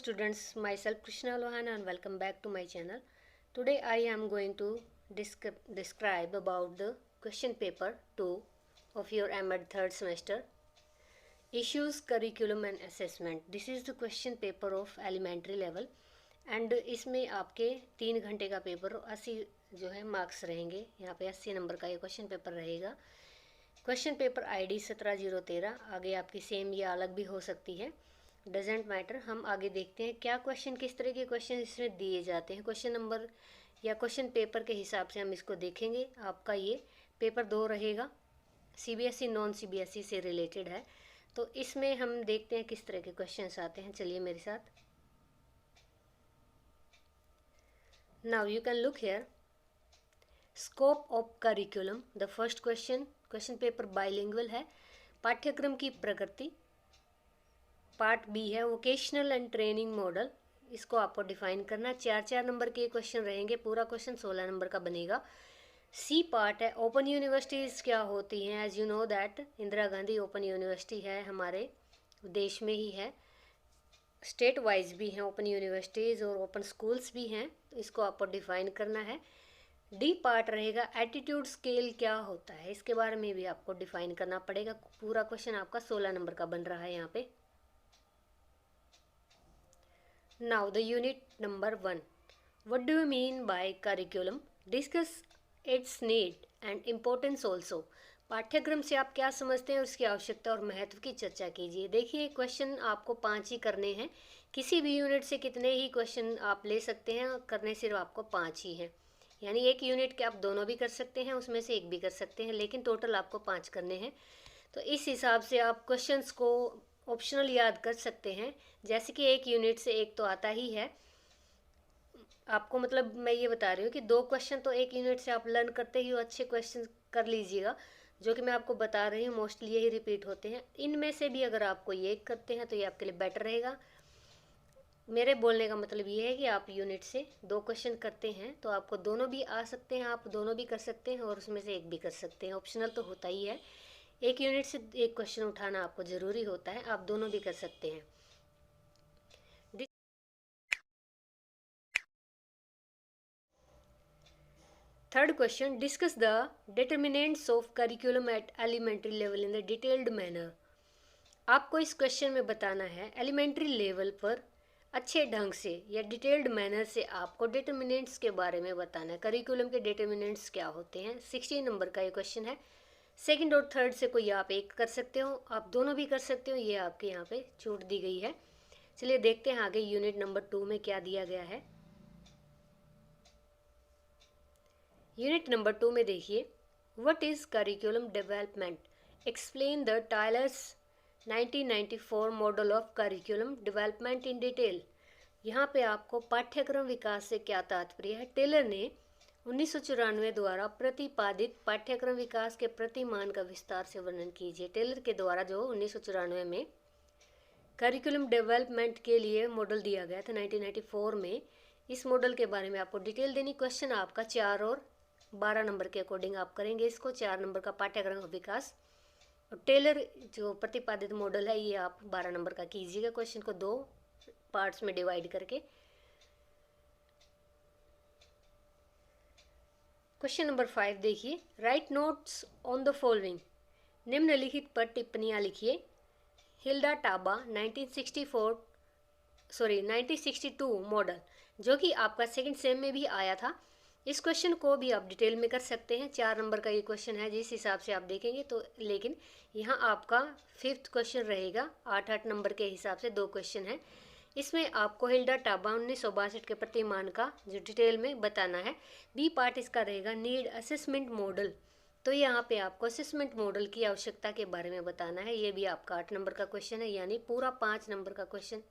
students, myself Krishna Lohana and welcome back to my channel. Today I am going to describe about the question paper 2 of your MEd third semester. Issues, curriculum and assessment. This is the question paper of elementary level and इसमें आपके 3 घंटे का paper 80 जो है marks रहेंगे. यहाँ पे 80 number का ये क्वेश्चन पेपर रहेगा. Question paper ID 17013. आगे आपकी सेम या अलग भी हो सकती है, डजेंट मैटर. हम आगे देखते हैं क्या क्वेश्चन, किस तरह के क्वेश्चन इसमें दिए जाते हैं. क्वेश्चन नंबर या क्वेश्चन पेपर के हिसाब से हम इसको देखेंगे. आपका ये पेपर 2 रहेगा, CBSE नॉन CBSE से रिलेटेड है. तो इसमें हम देखते हैं किस तरह के क्वेश्चंस आते हैं. चलिए मेरे साथ. Now you can look here. Scope of curriculum. The first question paper bilingual है. पाठ्यक्रम की प्रकृति. पार्ट बी है वोकेशनल एंड ट्रेनिंग मॉडल. इसको आपको डिफाइन करना. 4 नंबर के क्वेश्चन रहेंगे. पूरा क्वेश्चन 16 नंबर का बनेगा. सी पार्ट है ओपन यूनिवर्सिटीज़ क्या होती हैं. As you know that Indira Gandhi open university है, हमारे देश में ही है. स्टेट वाइज भी हैं ओपन यूनिवर्सिटीज़ और ओपन स्कूल्स भी हैं. तो इसको आपको डिफाइन करना है. डी पार्ट रहेगा एटीट्यूड स्केल क्या होता है. इसके बारे में भी आपको डिफाइन करना पड़ेगा. पूरा क्वेश्चन आपका 16 नंबर का बन रहा है यहाँ पे. Now the unit number 1. What do you mean by curriculum? Discuss its need and importance also. पाठ्यक्रम से आप क्या समझते हैं, उसकी आवश्यकता और महत्व की चर्चा कीजिए. देखिए क्वेश्चन आपको 5 ही करने हैं. किसी भी यूनिट से कितने ही क्वेश्चन आप ले सकते हैं, करने सिर्फ आपको 5 ही हैं. यानी एक यूनिट के आप दोनों भी कर सकते हैं, उसमें से एक भी कर सकते हैं, लेकिन टोटल आपको 5 करने हैं. तो इस हिसाब से आप क्वेश्चंस को ऑप्शनल याद कर सकते हैं. जैसे कि एक यूनिट से एक तो आता ही है आपको, मतलब मैं ये बता रही हूँ कि 2 क्वेश्चन तो एक यूनिट से आप लर्न करते ही हो. अच्छे क्वेश्चन कर लीजिएगा. जो कि मैं आपको बता रही हूँ मोस्टली यही रिपीट होते हैं. इनमें से भी अगर आपको ये करते हैं तो ये आपके लिए बेटर रहेगा. मेरे बोलने का मतलब ये है कि आप यूनिट से 2 क्वेश्चन करते हैं तो आपको दोनों भी आ सकते हैं. आप दोनों भी कर सकते हैं और उसमें से एक भी कर सकते हैं. ऑप्शनल तो होता ही है. एक यूनिट से एक क्वेश्चन उठाना आपको ज़रूरी होता है. आप दोनों भी कर सकते हैं. Third question. Discuss the determinants of curriculum at elementary level in the detailed manner. आपको इस क्वेश्चन में बताना है एलिमेंट्री लेवल पर अच्छे ढंग से या डिटेल्ड मैनर से आपको डिटर्मिनेंट्स के बारे में बताना है. करिकुलम के डिटर्मिनेंट्स क्या होते हैं. 16 नंबर का ये क्वेश्चन है. सेकंड और थर्ड से कोई आप एक कर सकते हो, आप दोनों भी कर सकते हो. ये आपके यहाँ पे छूट दी गई है. चलिए देखते हैं आगे यूनिट नंबर 2 में क्या दिया गया है. यूनिट नंबर 2 में देखिए. What is curriculum development. Explain the Tyler's 1994 model of curriculum development in detail. यहाँ पे आपको पाठ्यक्रम विकास से क्या तात्पर्य है. टेलर ने 1994 द्वारा प्रतिपादित पाठ्यक्रम विकास के प्रतिमान का विस्तार से वर्णन कीजिए. टेलर के द्वारा जो 1994 में करिकुलम डेवलपमेंट के लिए मॉडल दिया गया था 1994 में, इस मॉडल के बारे में आपको डिटेल देनी. क्वेश्चन आपका 4 और 12 नंबर के अकॉर्डिंग आप करेंगे इसको. 4 नंबर का पाठ्यक्रम विकास और टेलर जो प्रतिपादित मॉडल है ये आप 12 नंबर का कीजिएगा. क्वेश्चन को 2 पार्ट्स में डिवाइड करके. क्वेश्चन नंबर 5 देखिए. Right notes on the following. निम्नलिखित पर टिप्पणियाँ लिखिए. हिल्डा टाबा 1962 मॉडल जो कि आपका सेकंड सेम में भी आया था. इस क्वेश्चन को भी आप डिटेल में कर सकते हैं. 4 नंबर का ये क्वेश्चन है जिस हिसाब से आप देखेंगे तो. लेकिन यहाँ आपका 5th क्वेश्चन रहेगा. 8 नंबर के हिसाब से 2 क्वेश्चन है. इसमें आपको हिल्डा टाबा 1962 के प्रतिमान का जो डिटेल में बताना है. बी पार्ट इसका रहेगा नीड असेसमेंट मॉडल. तो यहाँ पे आपको असेसमेंट मॉडल की आवश्यकता के बारे में बताना है. ये भी आपका 8 नंबर का क्वेश्चन है. यानी पूरा 5 नंबर का क्वेश्चन,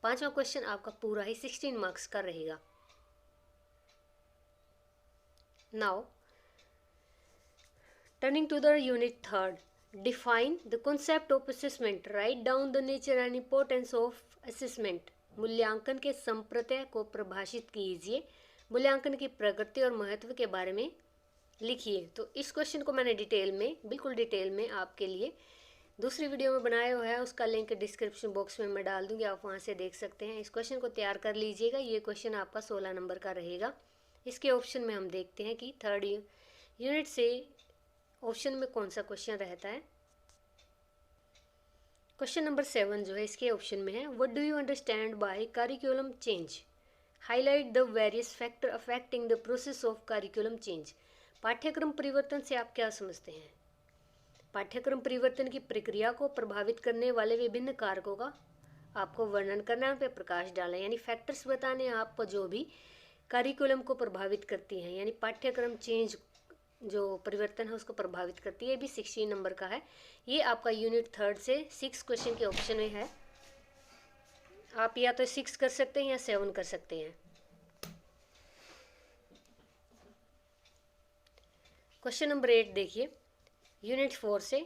5वां क्वेश्चन आपका पूरा ही 16 मार्क्स का रहेगा. Now turning to the unit 3. Define the concept of assessment. Write down the nature and importance of assessment. मूल्यांकन के संप्रत्यय को परिभाषित कीजिए. मूल्यांकन की प्रकृति और महत्व के बारे में लिखिए. तो इस क्वेश्चन को मैंने डिटेल में, बिल्कुल डिटेल में आपके लिए दूसरी वीडियो में बनाया हुआ है, उसका लिंक डिस्क्रिप्शन बॉक्स में मैं डाल दूंगी, आप वहां से देख सकते हैं। इस क्वेश्चन को तैयार कर लीजिएगा। ये क्वेश्चन आपका 16 नंबर का रहेगा। इसके ऑप्शन में हम देखते हैं कि थर्ड यूनिट से ऑप्शन में कौन सा क्वेश्चन रहता है। क्वेश्चन नंबर 7 जो है इसके ऑप्शन में है, what do you understand by curriculum change, highlight the various factor affecting the process of curriculum change. पाठ्यक्रम परिवर्तन से आप क्या समझते हैं? पाठ्यक्रम परिवर्तन की प्रक्रिया को प्रभावित करने वाले विभिन्न कारकों का आपको वर्णन करना है, उन पर प्रकाश डालना है, यानी फैक्टर्स बताने हैं आपको जो भी करिकुलम को प्रभावित करती हैं, यानी पाठ्यक्रम चेंज जो परिवर्तन है उसको प्रभावित करती है। ये भी 16 नंबर का है। ये आपका यूनिट 3 से 6 क्वेश्चन के ऑप्शन में है। आप या तो 6 कर सकते हैं या 7 कर सकते हैं। क्वेश्चन नंबर 8 देखिए, यूनिट 4 से,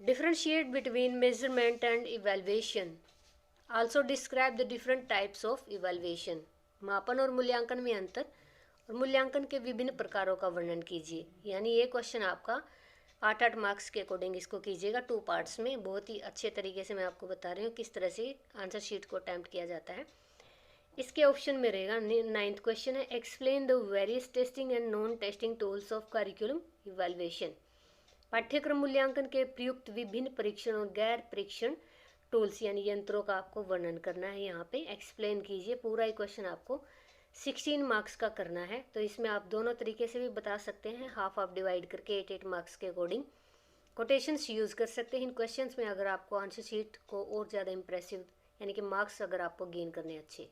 differentiate between measurement and evaluation, also describe the different types of evaluation. मापन और मूल्यांकन में अंतर और मूल्यांकन के विभिन्न प्रकारों का वर्णन कीजिए। यानी ये क्वेश्चन आपका 8-8 मार्क्स के अकॉर्डिंग इसको कीजिएगा, 2 पार्ट्स में। बहुत ही अच्छे तरीके से मैं आपको बता रही हूँ किस तरह से आंसर शीट को अटैम्प्ट किया जाता है। इसके ऑप्शन में रहेगा 9th क्वेश्चन है, explain the various testing and non testing tools of curriculum evaluation. पाठ्यक्रम मूल्यांकन के प्रयुक्त विभिन्न परीक्षण और गैर परीक्षण टूल्स यानी यंत्रों का आपको वर्णन करना है। यहाँ पे एक्सप्लेन कीजिए। पूरा ही क्वेश्चन आपको 16 मार्क्स का करना है, तो इसमें आप दोनों तरीके से भी बता सकते हैं, हाफ ऑफ डिवाइड करके 8-8 मार्क्स के अकॉर्डिंग कोटेशंस यूज़ कर सकते हैं इन क्वेश्चंस में, अगर आपको आंसर शीट को और ज़्यादा इंप्रेसिव यानी कि मार्क्स अगर आपको गेन करने अच्छे।